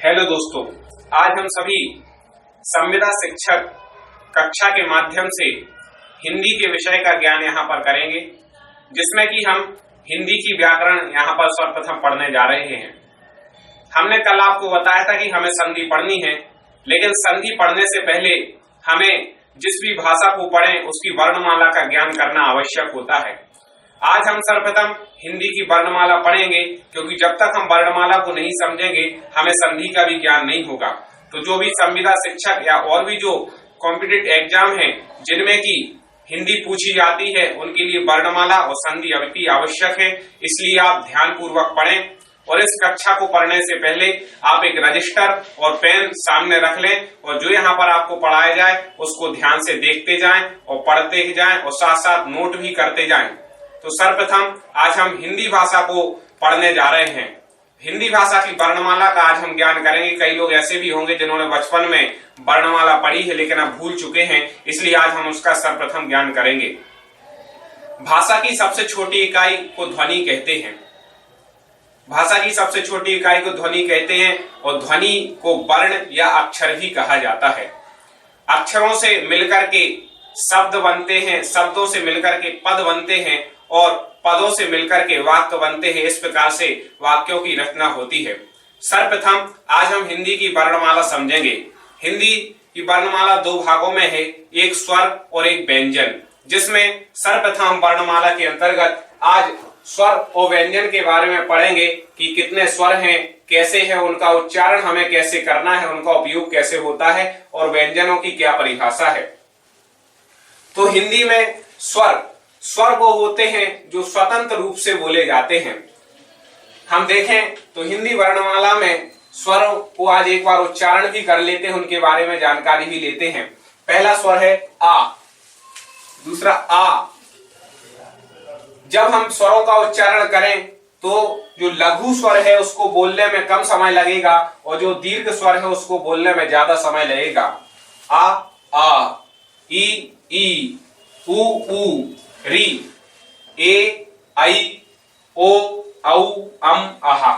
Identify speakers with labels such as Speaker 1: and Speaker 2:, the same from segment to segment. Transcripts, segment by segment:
Speaker 1: Hello दोस्तों, आज हम सभी संविदा शिक्षक कक्षा के माध्यम से हिंदी के विषय का ज्ञान यहाँ पर करेंगे, जिसमें कि हम हिंदी की व्याकरण यहाँ पर सर्वप्रथम पढ़ने जा रहे हैं। हमने कल आपको बताया था कि हमें संधि पढ़नी है, लेकिन संधि पढ़ने से पहले हमें जिस भी भाषा को पढ़ें उसकी वर्णमाला का ज्ञान करना आवश्यक होता है। आज हम सर्वप्रथम हिंदी की वर्णमाला पढ़ेंगे, क्योंकि जब तक हम वर्णमाला को नहीं समझेंगे हमें संधि का भी ज्ञान नहीं होगा। तो जो भी संविदा शिक्षक या और भी जो कॉम्पिटिटिव एग्जाम हैं जिनमें की हिंदी पूछी जाती है, उनके लिए वर्णमाला और संधि अति आवश्यक है। इसलिए आप ध्यान पूर्वक पढ़ें और इस कक्षा को पढ़ने से पहले आप एक रजिस्टर और पेन सामने रख लें और जो यहाँ पर आपको पढ़ाया जाए उसको ध्यान से देखते जाएं और पढ़ते जाएं और साथ साथ नोट भी करते जाएं। तो सर्वप्रथम आज हम हिंदी भाषा को पढ़ने जा रहे हैं। हिंदी भाषा की वर्णमाला का आज हम ज्ञान करेंगे। कई लोग ऐसे भी होंगे जिन्होंने बचपन में वर्णमाला पढ़ी है लेकिन अब भूल चुके हैं, इसलिए आज हम उसका सर्वप्रथम ज्ञान करेंगे। भाषा की सबसे छोटी इकाई को ध्वनि कहते हैं। भाषा की सबसे छोटी इकाई को ध्वनि कहते हैं और ध्वनि को वर्ण या अक्षर भी कहा जाता है। अक्षरों से मिलकर के शब्द बनते हैं, शब्दों से मिलकर के पद बनते हैं और पदों से मिलकर के वाक्य बनते हैं। इस प्रकार से वाक्यों की रचना होती है। सर्वप्रथम आज हम हिंदी की वर्णमाला समझेंगे। हिंदी की वर्णमाला दो भागों में है, एक स्वर और एक व्यंजन, जिसमें सर्वप्रथम वर्णमाला के अंतर्गत आज स्वर और व्यंजन के बारे में पढ़ेंगे कि कितने स्वर हैं, कैसे है उनका उच्चारण, हमें कैसे करना है, उनका उपयोग कैसे होता है और व्यंजनों की क्या परिभाषा है। तो हिंदी में स्वर वो होते हैं जो स्वतंत्र रूप से बोले जाते हैं। हम देखें तो हिंदी वर्णमाला में स्वरों को आज एक बार उच्चारण भी कर लेते हैं, उनके बारे में जानकारी भी लेते हैं। पहला स्वर है आ, दूसरा आ। जब हम स्वरों का उच्चारण करें तो जो लघु स्वर है उसको बोलने में कम समय लगेगा और जो दीर्घ स्वर है उसको बोलने में ज्यादा समय लगेगा। आ, ई, उ, री, ए, आई, ओ, औ, आहा।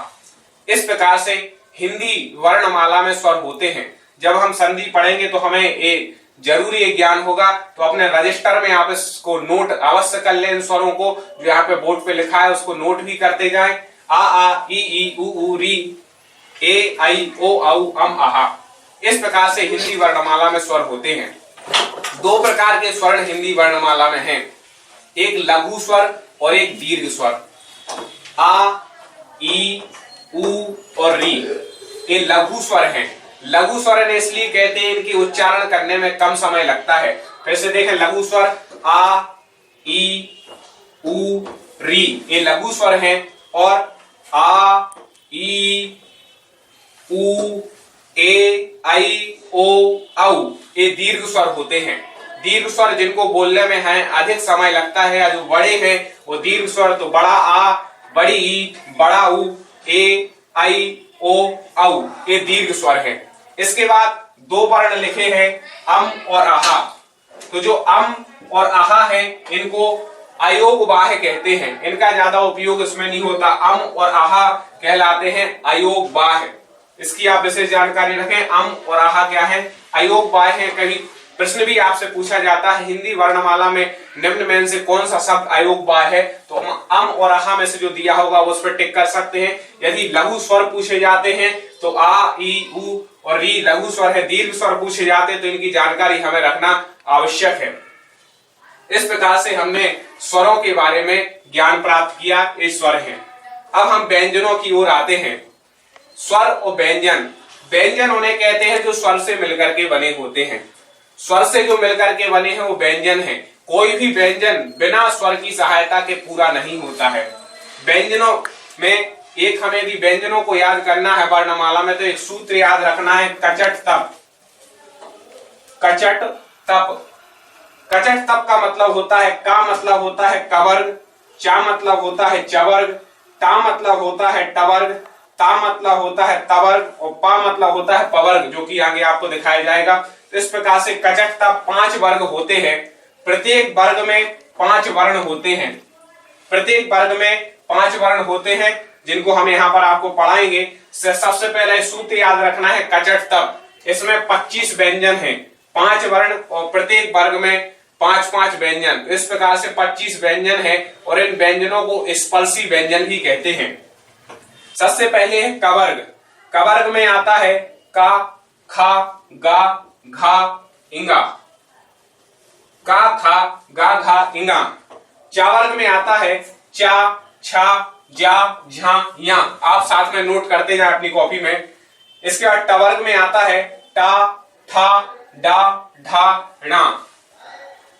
Speaker 1: इस प्रकार से हिंदी वर्णमाला में स्वर होते हैं। जब हम संधि पढ़ेंगे तो हमें एक जरूरी एक ज्ञान होगा, तो अपने रजिस्टर में आप इसको नोट अवश्य कर लें। इन स्वरों को जो यहाँ पे बोर्ड पे लिखा है उसको नोट भी करते जाएं। आ, ई, उ, री, ए, आई, ओ, औ, आहा। इस प्रकार से हिंदी वर्णमाला में स्वर होते हैं। दो प्रकार के स्वर हिंदी वर्णमाला में हैं, एक लघु स्वर और एक दीर्घ स्वर। आ, ई, उ और री ये लघु स्वर हैं। लघु स्वर इसलिए कहते हैं इनकी उच्चारण करने में कम समय लगता है। फिर से देखें, लघु स्वर आ, ई, उ, री ये लघु स्वर हैं और आ, ई, उ, ए, आई, ओ, औ ये दीर्घ स्वर होते हैं। दीर्घ स्वर जिनको बोलने में है अधिक समय लगता है या जो बड़े हैं वो दीर्घ स्वर, तो बड़ा आ, बड़ी ई, बड़ा उ, ए, आई, ओ, औ ये दीर्घ स्वर है। इसके बाद दो वर्ण लिखे हैं अम और आहा। तो जो अम और आहा है इनको अयोगवाह कहते हैं। इनका ज्यादा उपयोग इसमें नहीं होता। अम और आहा कहलाते हैं अयोगवाह। इसकी आप विशेष जानकारी रखें। अम और आहा क्या है? अयोगवाह है। कभी प्रश्न भी आपसे पूछा जाता है हिंदी वर्णमाला में निम्न में से कौन सा शब्द अयोगवाह है, तो अम और आहा में से जो दिया होगा उस पर टिक कर सकते हैं। यदि लघु स्वर पूछे जाते हैं तो आ, ई, उ और री लघु स्वर है। दीर्घ स्वर पूछे जाते हैं तो इनकी जानकारी हमें रखना आवश्यक है। इस प्रकार से हमने स्वरों के बारे में ज्ञान प्राप्त किया। ये स्वर हैं। अब हम व्यंजनों की ओर आते हैं। स्वर और व्यंजन, व्यंजन उन्हें कहते हैं जो स्वर से मिलकर के बने होते हैं। स्वर से जो मिलकर के बने हैं वो व्यंजन है। कोई भी व्यंजन बिना स्वर की सहायता के पूरा नहीं होता है। व्यंजनों में एक हमें यदि व्यंजनों को याद करना है वर्णमाला में तो एक सूत्र याद रखना है, कचट तप। कचट तप, कचट तप का मतलब होता है, का मतलब होता है कवर्ग, चा मतलब होता है चवर्ग, टा मतलब होता है टवर्ग, ता मतलब होता है तवर्ग और पा मतलब होता है पवर्ग, जो कि आगे आपको दिखाया जाएगा। इस प्रकार से कचट तप 5 वर्ग होते हैं। प्रत्येक वर्ग में 5 वर्ण होते हैं। प्रत्येक वर्ग में 5 वर्ण होते हैं। जिनको हम यहाँ पर आपको पढ़ाएंगे। सबसे पहले सूत्र याद रखना है कचट तब। इसमें 25 व्यंजन हैं, 5 वर्ण और प्रत्येक वर्ग में 5-5 व्यंजन। इस प्रकार से 25 व्यंजन है और इन व्यंजनों को स्पर्शी व्यंजन ही कहते हैं। सबसे पहले है कवर्ग। कवर्ग में आता है का, खा, गा, घा, इंगा। का, खा, गा, घा, इंगा। चावर्ग में आता है चा, छा, जा, झा, या। आप साथ में नोट करते जाए अपनी कॉपी में। इसके बाद टवर्ग में आता है टा, ठा, डा, ढा, णा।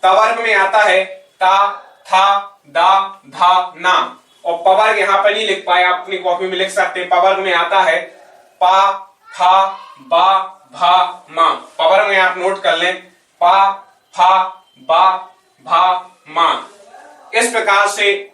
Speaker 1: तवर्ग में आता है ता, था, दा, धा, ना। और पवर्ग यहाँ पर नहीं लिख पाए, आप अपनी कॉपी में लिख सकते हैं। पवर्ग में आता है पा, फा, बा, भा, मा। पवर्ग में आप नोट कर लें पा, फा, बा, भा, मा। इस प्रकार से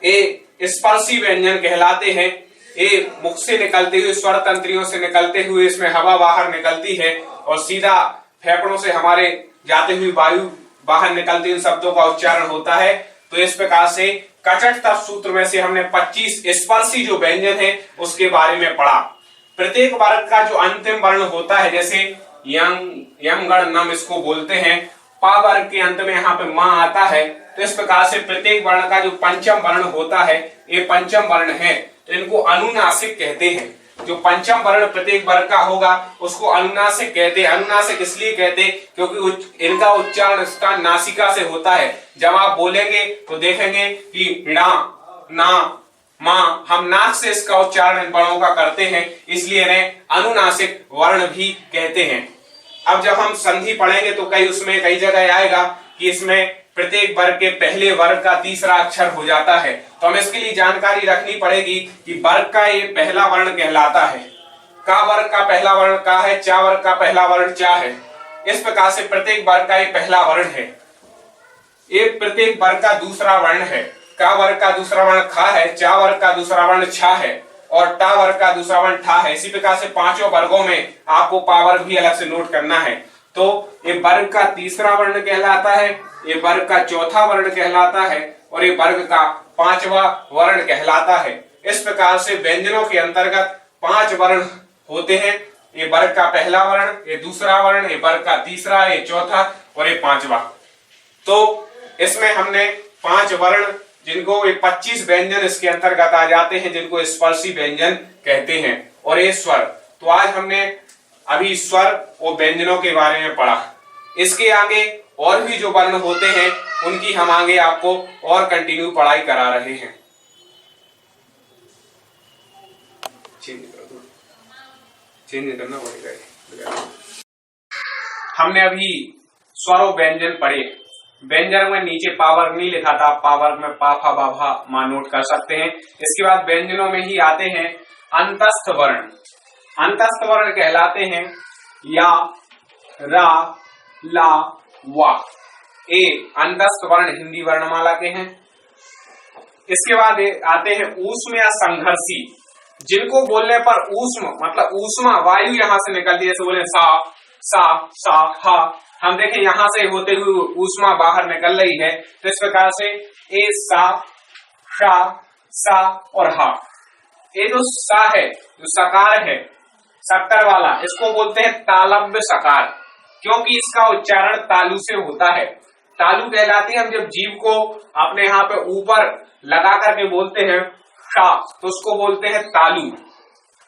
Speaker 1: ये स्पर्शी व्यंजन कहलाते हैं। ये मुख से निकलते हुए, स्वर तंत्रियों से निकलते हुए इसमें हवा बाहर निकलती है और सीधा फेफड़ों से हमारे जाते हुए वायु बाहर निकलती हुई शब्दों का उच्चारण होता है। तो इस प्रकार से कचट तप सूत्र में से हमने 25 स्पर्शी जो व्यंजन है उसके बारे में पढ़ा। प्रत्येक वर्ग का जो अंतिम वर्ण होता है, जैसे यम गण नम इसको बोलते हैं, पा वर्ग के अंत में यहाँ पे मां आता है। तो इस प्रकार से प्रत्येक वर्ण का जो पंचम वर्ण होता है ये पंचम वर्ण है, तो इनको अनुनासिक कहते हैं। जो पंचम वर्ण प्रत्येक वर्ग का होगा उसको अनुनासिक कहते हैं। अनुनासिक इसलिए कहते हैं क्योंकि इनका उच्चारण इसका नासिका से होता है। जब आप बोलेंगे तो देखेंगे कि ना, ना, मां, हम नाक से इसका उच्चारण इन वर्णों का करते हैं, इसलिए इन्हें अनुनासिक वर्ण भी कहते हैं। अब जब हम संधि पढ़ेंगे तो कई जगह आएगा कि इसमें प्रत्येक वर्ग के पहले वर्ग का तीसरा अक्षर हो जाता है। तो हमें इसके लिए जानकारी रखनी पड़ेगी कि वर्ग का ये पहला वर्ण कहलाता है। का वर्ग का पहला वर्ण का है, चा वर्ग का पहला वर्ण चा है। इस प्रकार से प्रत्येक वर्ग का ये पहला वर्ण है। ये प्रत्येक वर्ग का दूसरा वर्ण है। का वर्ग का दूसरा वर्ण खा है, चा वर्ग का दूसरा वर्ण छा है और टा वर्ग का दूसरा वर्ण ठा है। इसी प्रकार से पांचों वर्गों में आपको पा वर्ग भी अलग से नोट करना है। तो ये वर्ग का तीसरा वर्ण कहलाता है, ये वर्ग का चौथा वर्ण कहलाता है और ये वर्ग का पांचवा वर्ण कहलाता है। इस प्रकार से व्यंजनों के अंतर्गत 5 वर्ण होते हैं। ये वर्ग का पहला वर्ण, ये दूसरा वर्ण, ये वर्ग का तीसरा, ये चौथा और ये पांचवा। तो इसमें हमने 5 वर्ण जिनको ये 25 व्यंजन इसके अंतर्गत आ जाते हैं, जिनको स्पर्शी व्यंजन कहते हैं। और ये स्वर, तो आज हमने अभी स्वर और व्यंजनों के बारे में पढ़ा। इसके आगे और भी जो वर्ण होते हैं उनकी हम आगे आपको और कंटिन्यू पढ़ाई करा रहे हैं। चेंज करना पड़ेगा। हमने अभी स्वर और व्यंजन पढ़े। व्यंजन में नीचे पावर्ग नहीं लिखा था, पावर्ग में पा, फा, बा, भा, मा नोट कर सकते हैं। इसके बाद व्यंजनों में ही आते हैं अंतस्थ वर्ण। अंतस्थ वर्ण कहलाते हैं या, रा, ला, वा। ये अंतस्थ वर्ण हिंदी वर्णमाला के हैं। इसके बाद आते हैं ऊष्म या संघर्षी, जिनको बोलने पर ऊष्म मतलब ऊष्मा वायु यहां से निकलती है। जैसे बोले सा, सा, सा, हा, हम देखें यहां से होते हुए ऊष्मा बाहर निकल रही है। तो इस प्रकार से ए, सा, शा, सा और हा। ये जो सा है, जो सकार है, शक्कर वाला, इसको बोलते हैं तालव्य सकार, क्योंकि इसका उच्चारण तालु से होता है। तालु कहलाती है। हम जब जीव को अपने यहाँ पे ऊपर लगा करके बोलते हैं शा, तो उसको बोलते हैं तालु।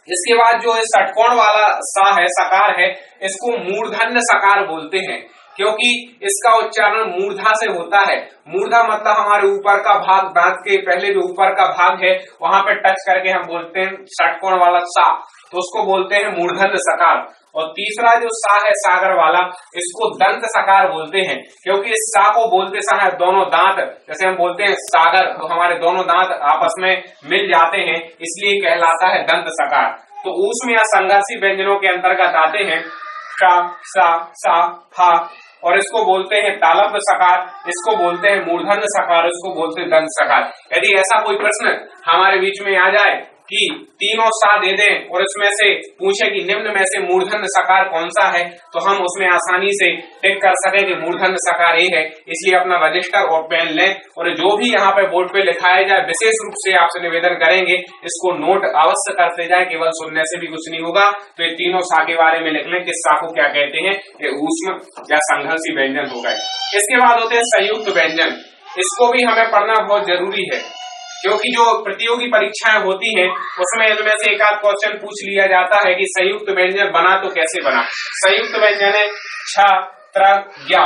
Speaker 1: इसके बाद जो षटकोण वाला सा है, सकार है, इसको मूर्धन्य सकार बोलते हैं, क्योंकि इसका उच्चारण मूर्धा से होता है। मूर्धा मतलब हमारे ऊपर का भाग, दांत के पहले जो ऊपर का भाग है वहां पे टच करके हम बोलते हैं षटकोण वाला सा, तो उसको बोलते हैं मूर्धन्य सकार। और तीसरा जो सा है, सागर वाला, इसको दंत सकार बोलते हैं, क्योंकि इस सा को बोलते समय दोनों दांत, जैसे हम बोलते हैं सागर, तो हमारे दोनों दांत आपस में मिल जाते हैं, इसलिए कहलाता है दंत सकार। तो ऊष्म या संघर्षी व्यंजनों के अंतर्गत आते हैं शा, सा, सा, हा, और इसको बोलते हैं तालव्य सकार, इसको बोलते हैं मूर्धन्य सकार, इसको बोलते हैं दंत सकार। यदि ऐसा कोई प्रश्न हमारे बीच में आ जाए कि तीनों सा दे दें और इसमें से पूछे कि निम्न में से मूर्धन्य सकार कौन सा है, तो हम उसमें आसानी से टिक कर सके कि मूर्धन्य सकार ए है। इसलिए अपना रजिस्टर और पेन लें और जो भी यहाँ पे बोर्ड पे लिखाया जाए विशेष रूप से आपसे निवेदन करेंगे इसको नोट अवश्य करते जाए, केवल सुनने से भी कुछ नहीं होगा। तो ये तीनों सा के बारे में लिख लें कि सा को क्या कहते हैं, ये ऊष्म या संघर्षी व्यंजन हो गए। इसके बाद होते हैं संयुक्त व्यंजन। इसको भी हमें पढ़ना बहुत जरूरी है क्योंकि जो प्रतियोगी परीक्षाएं होती हैं उसमें इनमें से एक आध क्वेश्चन पूछ लिया जाता है कि संयुक्त व्यंजन बना तो कैसे बना। संयुक्त व्यंजन है छ, त्र, ज्ञा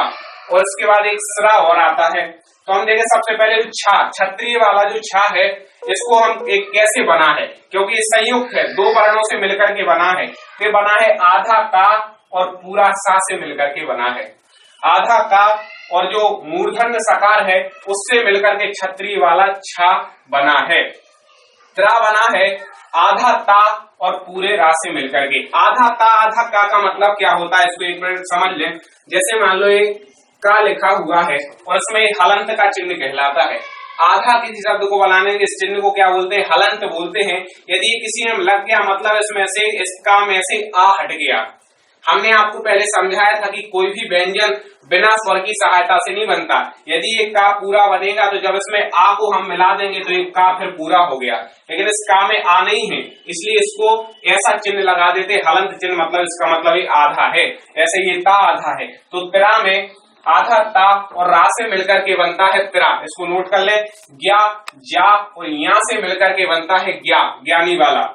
Speaker 1: और इसके बाद एक स्र और आता है। तो हम देखें सबसे पहले जो छ, क्षत्रिय वाला जो छ है इसको हम एक कैसे बना है, क्योंकि ये संयुक्त है, दो वर्णों से मिलकर के बना है। ये बना है आधा का और पूरा सा से मिलकर के बना है। आधा का और जो मूर्धन्य सकार है उससे मिलकर के क्षत्रिय वाला छ बना है। त्रा बना है आधा ता और पूरे रा से मिलकर के। आधा ता आधा का मतलब क्या होता है, इसको एक मिनट समझ लें। जैसे मान लो ये का लिखा हुआ है और इसमें हलंत का चिन्ह कहलाता है। आधा किसी शब्द को बनाने के इस चिन्ह को क्या बोलते हैं, हलंत बोलते हैं। यदि किसी में लग गया मतलब इसमें से इसका में से आ हट गया। हमने आपको पहले समझाया था कि कोई भी व्यंजन बिना स्वर की सहायता से नहीं बनता। यदि एक का पूरा बनेगा तो जब इसमें आ को हम मिला देंगे तो एक का फिर पूरा हो गया, लेकिन इस का में आ नहीं है इसलिए इसको ऐसा चिन्ह लगा देते, हलंत चिन्ह, मतलब इसका मतलब ये आधा है। ऐसे ये ता आधा है तो त्रा में आधा ता और रा से मिलकर के बनता है त्रा। इसको नोट कर ले। ज्ञा, जा और या से मिलकर के बनता है ज्ञा, ज्ञानी वाला।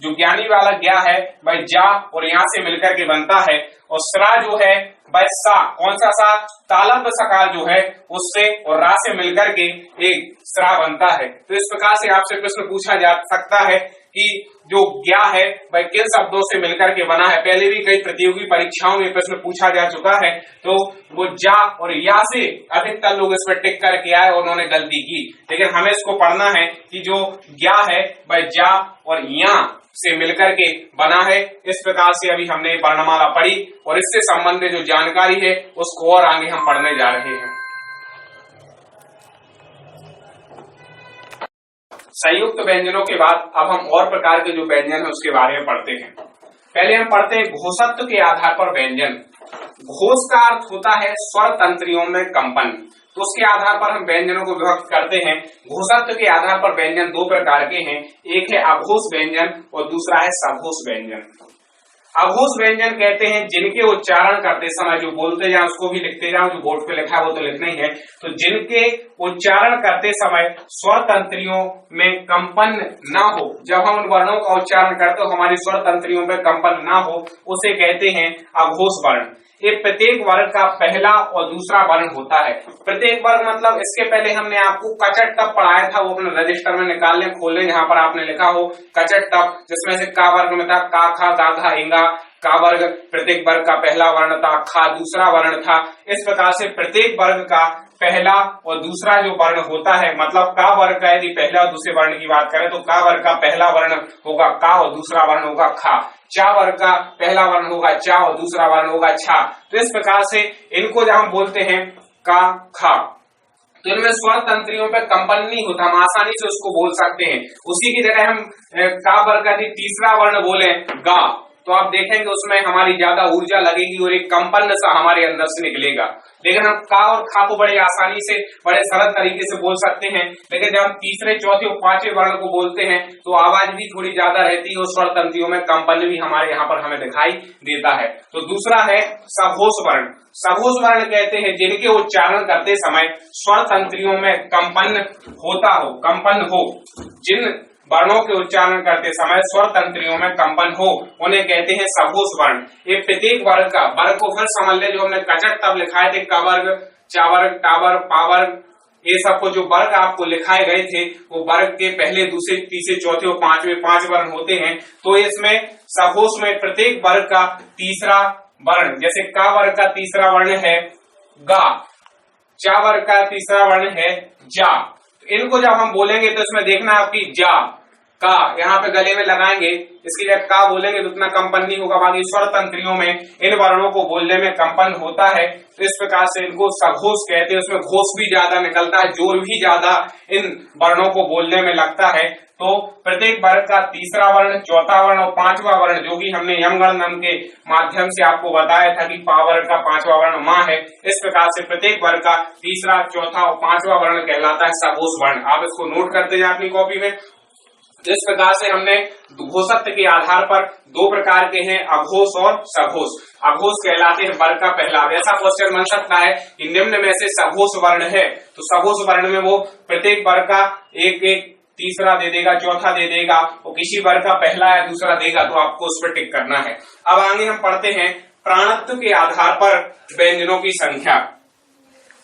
Speaker 1: जो ज्ञानी वाला ज्ञा है भाई जा और यहाँ से मिलकर के बनता है। और स्रा जो है भाई सा, कौन सा सा, तालब्ध सकार जो है उससे और रा से मिलकर के एक स्रा बनता है। तो इस प्रकार से आपसे प्रश्न पूछा जा सकता है कि जो ज्ञा है भाई किन शब्दों से मिलकर के बना है। पहले भी कई प्रतियोगी परीक्षाओं में प्रश्न पूछा जा चुका है। तो वो जा और या से अधिकतर लोग इस पर टिक करके आए और उन्होंने गलती की, लेकिन हमें इसको पढ़ना है कि जो ज्ञा है भाई जा और या से मिलकर के बना है। इस प्रकार से अभी हमने वर्णमाला पढ़ी और इससे संबंधित जो जानकारी है उसको और आगे हम पढ़ने जा रहे हैं। संयुक्त व्यंजनों के बाद अब हम और प्रकार के जो व्यंजन है उसके बारे में पढ़ते हैं। पहले हम पढ़ते हैं घोषत्व के आधार पर व्यंजन। घोष का अर्थ होता है स्वर तंत्रियों में कंपन, तो उसके आधार पर हम व्यंजनों को विभक्त करते हैं। घोषत्व के आधार पर व्यंजन दो प्रकार के हैं, एक है अघोष व्यंजन और दूसरा है सघोष व्यंजन। अघोष व्यंजन कहते हैं जिनके उच्चारण करते समय, जो बोलते जाओ उसको भी लिखते जाओ, जो बोर्ड पे लिखा है वो तो लिखना ही है, तो जिनके उच्चारण करते समय स्वर तंत्रियों में कंपन ना हो, जब हम उन वर्णों का उच्चारण करते हो हमारी स्वर तंत्रियों में कंपन ना हो, उसे कहते हैं अघोष वर्ण। ये प्रत्येक वर्ग का पहला और दूसरा वर्ण होता है। प्रत्येक वर्ग मतलब इसके पहले हमने आपको कचट तप पढ़ाया था, वो अपने रजिस्टर में निकाल लें, खोल लें, यहाँ पर आपने लिखा हो कचट तप, जिसमें से का वर्ग में था का, खा, गा, घा, इंगा। का वर्ग प्रत्येक वर्ग का पहला वर्ण था, खा दूसरा वर्ण था। इस प्रकार से प्रत्येक वर्ग का पहला और दूसरा जो वर्ण होता है, मतलब का वर्ग का यदि पहला और दूसरे वर्ण की बात करें तो का वर्ग का पहला वर्ण होगा का और दूसरा वर्ण होगा खा। चा वर्ग का पहला वर्ण होगा चा और दूसरा वर्ण होगा छा। तो इस प्रकार से इनको जब हम बोलते हैं का, खा, तो इनमें स्वर तंत्रियों पे कंपन नहीं होता, हम आसानी से उसको बोल सकते हैं। उसी की जगह हम का वर्ग का तीसरा वर्ण बोले गा, तो आप देखेंगे उसमें हमारी ज्यादा ऊर्जा लगेगी और एक कंपन सा हमारे अंदर से निकलेगा। लेकिन हम का और खा को बड़े आसानी से बड़े सरल तरीके से बोल सकते हैं, लेकिन जब हम तीसरे चौथे और पांचवें वर्ण को बोलते हैं तो आवाज भी थोड़ी ज्यादा रहती है और स्वर तंत्रियों में कंपन भी हमारे यहाँ पर हमें दिखाई देता है। तो दूसरा है सघोष वर्ण। सघोष वर्ण कहते हैं जिनके उच्चारण करते समय स्वर तंत्रियों में कंपन होता हो, कंपन हो, जिन वर्णों के उच्चारण करते समय स्वर तंत्रियों में कंपन हो उन्हें कहते हैं सघोष वर्ण। ये प्रत्येक वर्ग का, वर्ग को फिर समझ ले, जो हमने कचट तब लिखाए थे, क वर्ग, चा वर्ग, टा वर्ग, पा वर्ग, ये सबको जो वर्ग आपको लिखाए गए थे वो वर्ग के पहले, दूसरे, तीसरे, चौथे और पांचवें 5 वर्ण होते हैं। तो इसमें सघोष में प्रत्येक वर्ग का तीसरा वर्ण, जैसे का वर्ग का तीसरा वर्ण है गा, चा वर्ग का तीसरा वर्ण है जा। इनको जब हम बोलेंगे तो इसमें देखना आपकी जा, का यहाँ पे गले में लगाएंगे, इसकी जगह का बोलेंगे तो उतना कंपन नहीं होगा। बाकी स्वर तंत्रियों में इन वर्णों को बोलने में कंपन होता है, तो इस प्रकार से इनको सघोष कहते हैं। उसमें घोष भी ज्यादा निकलता है, जोर भी ज्यादा इन वर्णों को बोलने में लगता है। तो प्रत्येक वर्ग का तीसरा वर्ण, चौथा वर्ण और पांचवा वर्ण, जो कि हमने यमगणनम के माध्यम से आपको बताया था कि पा वर्ग का पांचवा वर्ण मां है, इस प्रकार से प्रत्येक वर्ग का तीसरा, चौथा और पांचवा वर्ण कहलाता है सघोष वर्ण। आप इसको नोट करते जाए अपनी कॉपी में। इस प्रकार से हमने घोषत्व के आधार पर दो प्रकार के हैं, अघोष और सघोष। अघोष कहलाते हैं वर्ग का पहला। ऐसा क्वेश्चन बन सकता है कि निम्न में से सघोष वर्ण है, तो सघोष वर्ण में वो प्रत्येक वर्ग का एक एक तीसरा दे देगा, चौथा दे देगा, और किसी वर्ग का पहला या दूसरा देगा, तो आपको उस पर टिक करना है। अब आगे हम पढ़ते हैं प्राणत्व के आधार पर व्यंजनों की संख्या।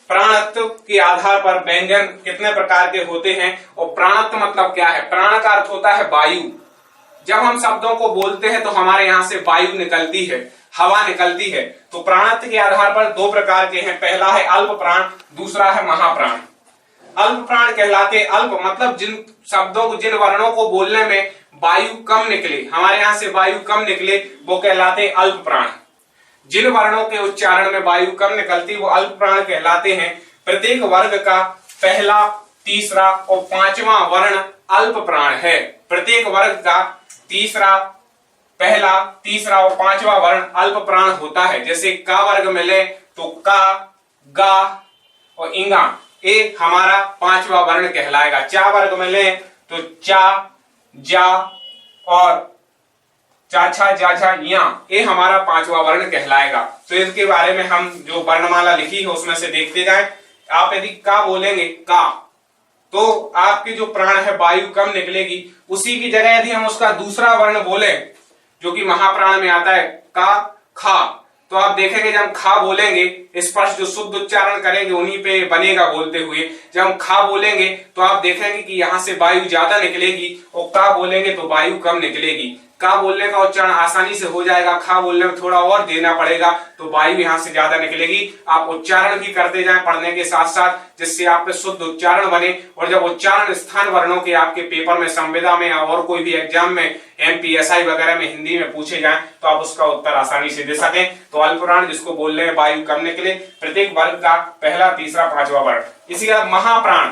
Speaker 1: प्राणत्व के आधार पर व्यंजन कितने प्रकार के होते हैं और प्राणत्व मतलब क्या है? प्राण का अर्थ होता है वायु। जब हम शब्दों को बोलते हैं तो हमारे यहाँ से वायु निकलती है, हवा निकलती है। तो प्राणत्व के आधार पर दो प्रकार के हैं, पहला है अल्प प्राण, दूसरा है महाप्राण। अल्प प्राण कहलाते, अल्प मतलब जिन शब्दों को, जिन वर्णों को बोलने में वायु कम निकले, हमारे यहाँ से वायु कम निकले, वो कहलाते अल्प प्राण। जिन वर्णों के उच्चारण में वायु कम निकलती वो अल्प प्राण कहलाते हैं। प्रत्येक वर्ग का पहला, तीसरा और पांचवा वर्ण अल्प प्राण है। प्रत्येक वर्ग का तीसरा, पहला, तीसरा और पांचवा वर्ण अल्प प्राण होता है। जैसे का वर्ग मिले तो का, गा और इंगा, ये हमारा पांचवा वर्ण कहलाएगा। चा वर्ग मिले तो चा, जा और चाछा, जाछा, या, ये हमारा पांचवा वर्ण कहलाएगा। तो इसके बारे में हम जो वर्णमाला लिखी है उसमें से देखते जाएं। आप यदि का बोलेंगे का, तो आपके जो प्राण है वायु कम निकलेगी। उसी की जगह यदि हम उसका दूसरा वर्ण बोले जो कि महाप्राण में आता है का, खा, तो आप देखेंगे जब हम खा बोलेंगे स्पष्ट जो शुद्ध उच्चारण करेंगे उन्हीं पे बनेगा बोलते हुए। जब हम खा बोलेंगे तो आप देखेंगे कि यहाँ से वायु ज्यादा निकलेगी और का बोलेंगे तो वायु कम निकलेगी। का बोलने का उच्चारण आसानी से हो जाएगा, खा बोलने में थोड़ा और देना पड़ेगा, तो वायु यहाँ से ज्यादा निकलेगी। आप उच्चारण भी करते जाएं पढ़ने के साथ साथ, जिससे आप पे शुद्ध उच्चारण बने। और जब उच्चारण स्थान वर्णों के आपके पेपर में, संविदा में और कोई भी एग्जाम में, MPSI वगैरह में हिंदी में पूछे जाएं तो आप उसका उत्तर आसानी से दे सकें। तो अल्पप्राण जिसको बोलने में वायु कम निकले, प्रत्येक वर्ग का पहला, तीसरा, पांचवा वर्ण। इसी का महाप्राण,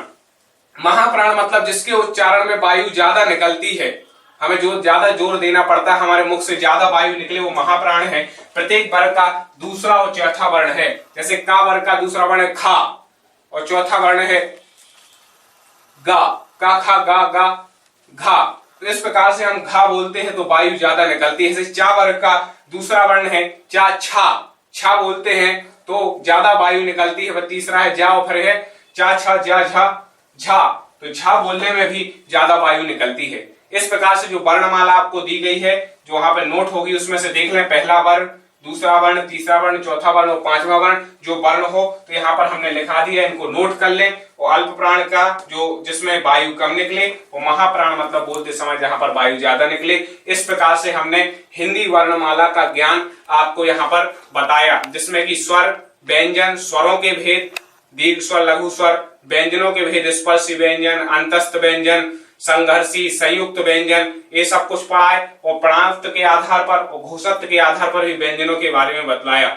Speaker 1: महाप्राण मतलब जिसके उच्चारण में वायु ज्यादा निकलती है, हमें जो ज्यादा जोर देना पड़ता है, हमारे मुख से ज्यादा वायु निकले, वो महाप्राण है। प्रत्येक वर्ग का दूसरा और चौथा वर्ण है। जैसे का वर्ग का दूसरा वर्ण है खा और चौथा वर्ण है गा, का, खा, गा, गा, घा। तो इस प्रकार से हम घा बोलते हैं तो वायु ज्यादा निकलती है। जैसे चा वर्ग का दूसरा वर्ण है चा, छा, छा बोलते हैं तो ज्यादा वायु निकलती है। तीसरा है जा और फिर है चा, छा, जा, झा, झा, तो झा बोलने में भी ज्यादा वायु निकलती है। इस प्रकार से जो वर्णमाला आपको दी गई है, जो वहां पे नोट होगी, उसमें से देख लें पहला वर्ण, दूसरा वर्ण, तीसरा वर्ण, चौथा वर्ण और पांचवा वर्ण जो वर्ण हो तो यहाँ पर हमने लिखा दिया, इनको नोट कर लें। और अल्प प्राण का जो जिसमें वायु कम निकले, और महाप्राण मतलब बोलते समय जहां पर वायु ज्यादा निकले। इस प्रकार से हमने हिंदी वर्णमाला का ज्ञान आपको यहाँ पर बताया, जिसमें कि स्वर, व्यंजन, स्वरों के भेद, दीर्घ स्वर, लघु स्वर, व्यंजनों के भेद, स्पर्शी व्यंजन, अंतस्थ व्यंजन, संघर्षी, संयुक्त व्यंजन, ये सब कुछ पढ़ा है। और प्राणत्व के आधार पर और घोषत्व के आधार पर भी व्यंजनों के बारे में बतलाया।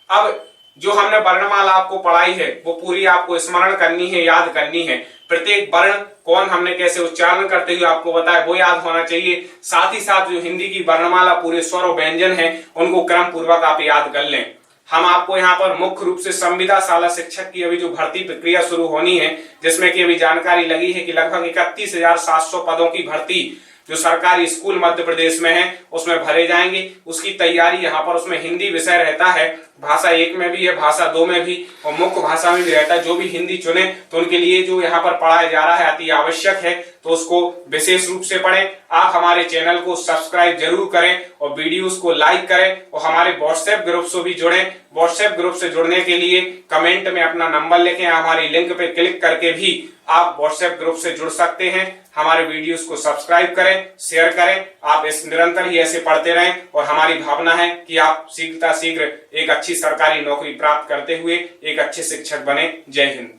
Speaker 1: अब जो हमने वर्णमाला आपको पढ़ाई है वो पूरी आपको स्मरण करनी है, याद करनी है। प्रत्येक वर्ण कौन हमने कैसे उच्चारण करते हुए आपको बताया वो याद होना चाहिए। साथ ही साथ जो हिंदी की वर्णमाला पूरे स्वर और व्यंजन है उनको क्रम पूर्वक आप याद कर लें। हम आपको यहाँ पर मुख्य रूप से संविदा शाला शिक्षक की अभी जो भर्ती प्रक्रिया शुरू होनी है, जिसमें कि अभी जानकारी लगी है कि लगभग 31,700 पदों की भर्ती जो सरकारी स्कूल मध्य प्रदेश में है उसमें भरे जाएंगे। उसकी तैयारी यहाँ पर, उसमें हिंदी विषय रहता है, भाषा 1 में भी है, भाषा 2 में भी और मुख्य भाषा में भी रहता है। जो भी हिंदी चुने तो उनके लिए जो यहाँ पर पढ़ाया जा रहा है अति आवश्यक है, तो उसको विशेष रूप से पढ़ें। आप हमारे चैनल को सब्सक्राइब जरूर करें और वीडियोस को लाइक करें और हमारे व्हाट्सएप ग्रुप से भी जुड़ें। व्हाट्सएप ग्रुप से जुड़ने के लिए कमेंट में अपना नंबर लिखें, हमारी लिंक पे क्लिक करके भी आप व्हाट्सएप ग्रुप से जुड़ सकते हैं। हमारे वीडियोस को सब्सक्राइब करें, शेयर करें। आप इस निरंतर ही ऐसे पढ़ते रहें और हमारी भावना है कि आप शीघ्र एक अच्छी सरकारी नौकरी प्राप्त करते हुए एक अच्छे शिक्षक बने। जय हिंद।